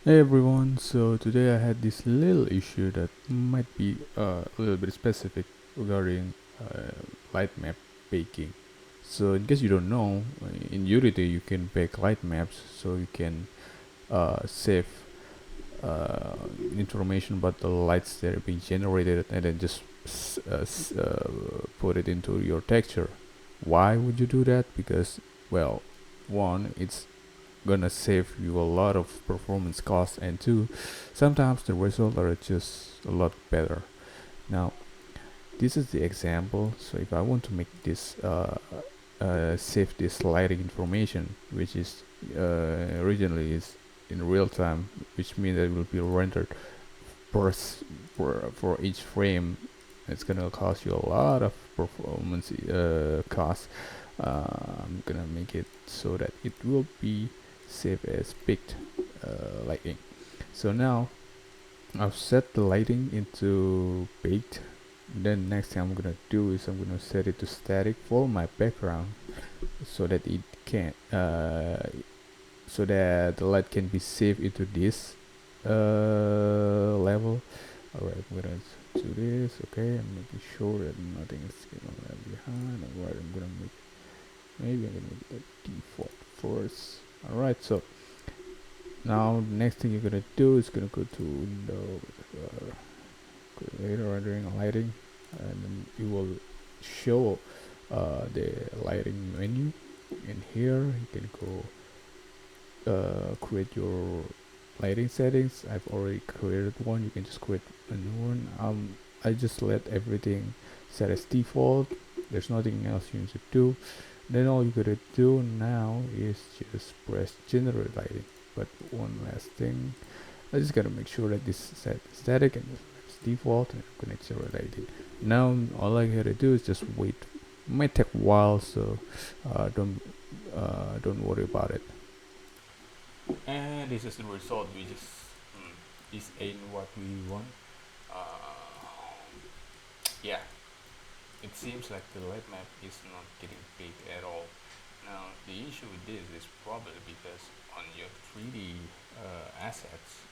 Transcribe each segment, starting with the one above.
Hey everyone, so today I had this little issue that might be a little bit specific regarding light map baking. So, in case you don't know, in Unity you can bake light maps so you can save uh, information about the lights that are being generated and then just put it into your texture. Why would you do that? Because, well, one, it's gonna save you a lot of performance costs, and two, sometimes the results are just a lot better. Now, this is the example. So if I want to make this save this lighting information, which is originally is in real time, which means that it will be rendered for each frame. It's gonna cost you a lot of performance costs. I'm gonna make it so that it will be saved as picked lighting. So now I've set the lighting into baked. Then next thing I'm gonna do is I'm gonna set it to static for my background so that it can so that the light can be saved into this level. Alright, I'm gonna do this. Okay, I'm making sure that nothing is getting left behind. Alright, I'm gonna make maybe I'm gonna make it a default first. Alright, so now next thing you're gonna do is gonna go to window, uh, creator rendering and lighting, and then you will show the lighting menu. In here you can go create your lighting settings. I've already created one. You can just create a new one. I just let everything set as default. There's nothing else you need to do. Then all you gotta do now is just press generate lighting. But one last thing, I just gotta make sure that this is set static and it's default, and I'm gonna generate lighting. Now all I gotta do is just wait. It might take a while, so don't worry about it. And this is the result. We just this ain't what we want. Uh, yeah, it seems like the light map is not getting big at all. Now the issue with this is probably because on your 3D assets,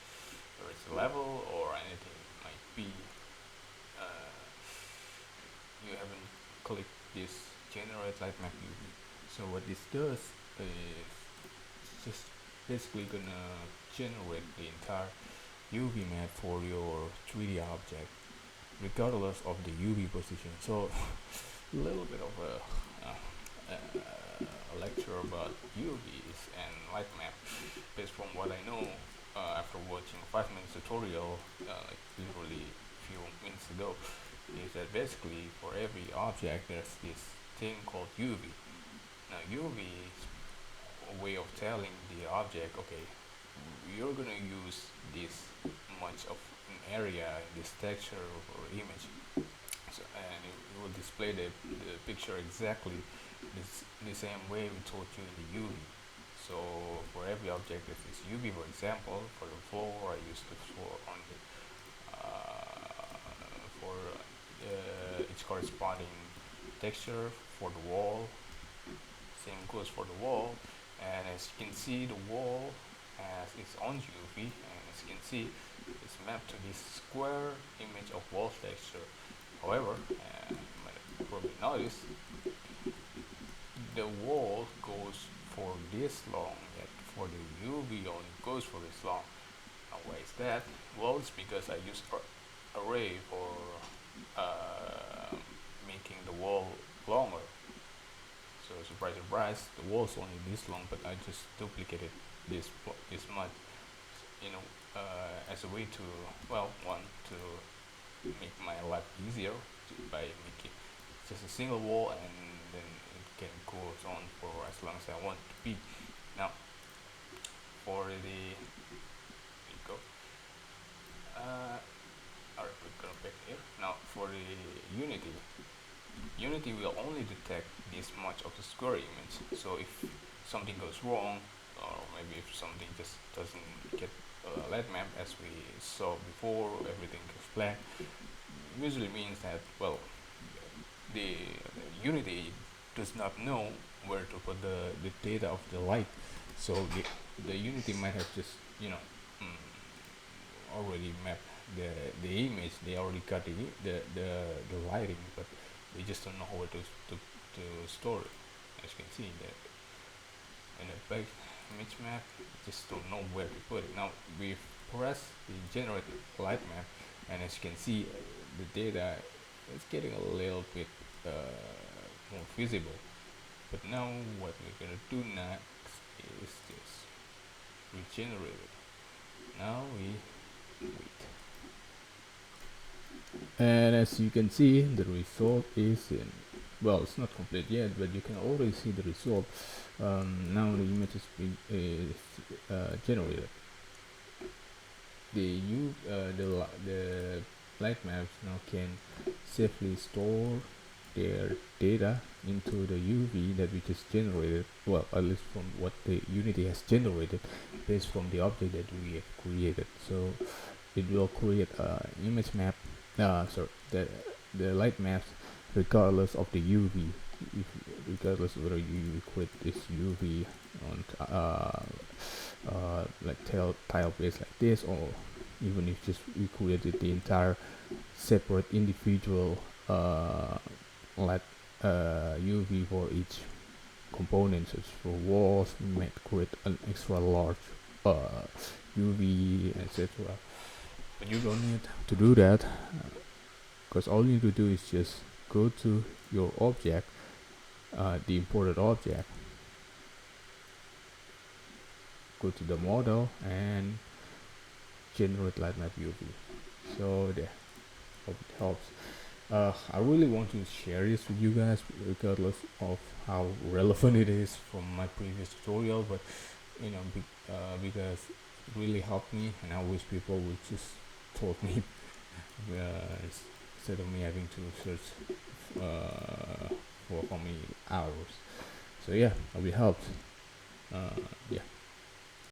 whether it's a level or anything might be, uh, you haven't clicked this generate light map UV. So what this does is it's just basically gonna generate the entire UV map for your 3D object, regardless of the UV position. So a little bit of a lecture about UVs and light map, based from what I know after watching a 5 minute tutorial, like literally a few minutes ago, is that basically for every object there's this thing called UV. Now UV is a way of telling the object, okay, you're gonna use this much of an area in this texture or image. So, and it will display the picture exactly the same way we taught you in the UV. So for every object that is UV, for example, for the floor, I use the floor on the for its corresponding texture. For the wall, same goes for the wall. And as you can see, the wall has its own UV, and as you can see, it's mapped to this square image of wall texture. However, you might have probably noticed the wall goes for this long, yet for the UV only goes for this long. Now why is that? Well, it's because I use array for uh, making the wall longer. So surprise, surprise, the wall's only this long, but I just duplicated this much, you know, as a way to, well, one, to make my life easier by making just a single wall, and then it can go on for as long as I want to be. Now for the there you go. Alright, we're gonna back here. Now for the Unity, Unity will only detect this much of the square image. So if something goes wrong, or maybe if something just doesn't get a light map as we saw before, everything goes black, usually means that, well, the Unity does not know where to put the data of the light. So the Unity might have just, already mapped the image. They already got the lighting, but they just don't know where to store it. As you can see that in the back image map, just don't know where to put it. Now we press the generate light map, and as you can see, the data is getting a little bit more visible. But now what we're gonna do next is just regenerate it. Now we wait. And as you can see, the result is in, well, it's not complete yet, but you can already see the result. Now the image is generated. The light maps now can safely store their data into the UV that we just generated, well, at least from what the Unity has generated based from the object that we have created. So it will create an image map, sorry, the light maps regardless of the UV, if, regardless whether you create this UV on like tile base like this, or even if just we created the entire separate individual light UV for each component. Such for walls, we might create an extra large UV, etc. But you don't need to do that, because all you need to do is just go to your object, the imported object, go to the model and generate light map UV. So there, hope it helps. I really want to share this with you guys regardless of how relevant it is from my previous tutorial, but you know, because it really helped me, and I wish people would just told me instead of me having to search for how many hours. So yeah, I hope it helped. Yeah.